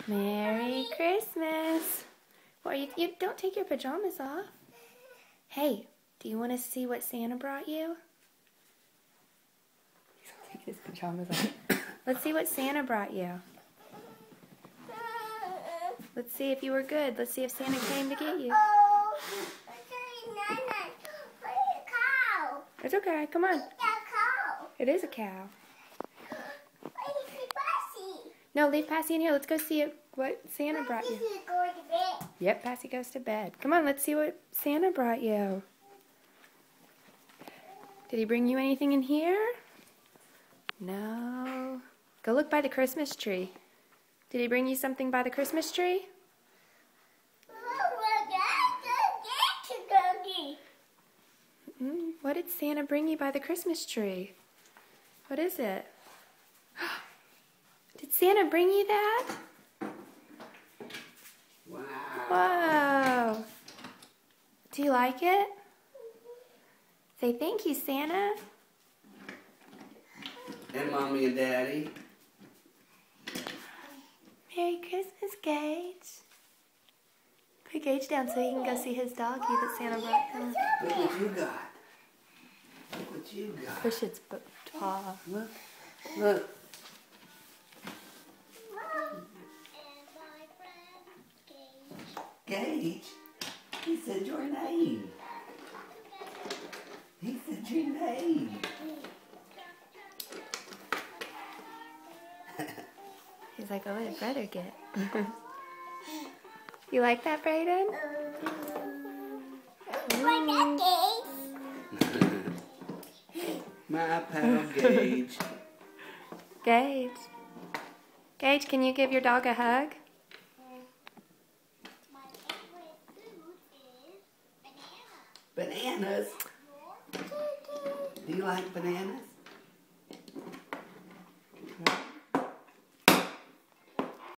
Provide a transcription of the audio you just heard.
Merry Christmas. Or you don't take your pajamas off. Hey, do you want to see what Santa brought you? He's taking his pajamas off. Let's see what Santa brought you. Let's see if you were good. Let's see if Santa came to get you. It's okay. Come on. It is a cow. No, leave Passy in here. Let's go see what Santa brought you. Yep, Passy goes to bed. Come on, let's see what Santa brought you. Did he bring you anything in here? No. Go look by the Christmas tree. Did he bring you something by the Christmas tree? What did Santa bring you by the Christmas tree? What is it? Did Santa bring you that? Wow. Whoa. Do you like it? Say thank you, Santa. And Mommy and Daddy. Merry Christmas, Gage. Put Gage down so he can go see his doggy that Santa brought him. Look what you got. Look what you got. Push its paw. Look. Look. Gage. He said your name. He said your name. He's like, what did brother get? You like that, Brayden? My pal Gage. Gage. Gage, can you give your dog a hug? Bananas. Do you like bananas?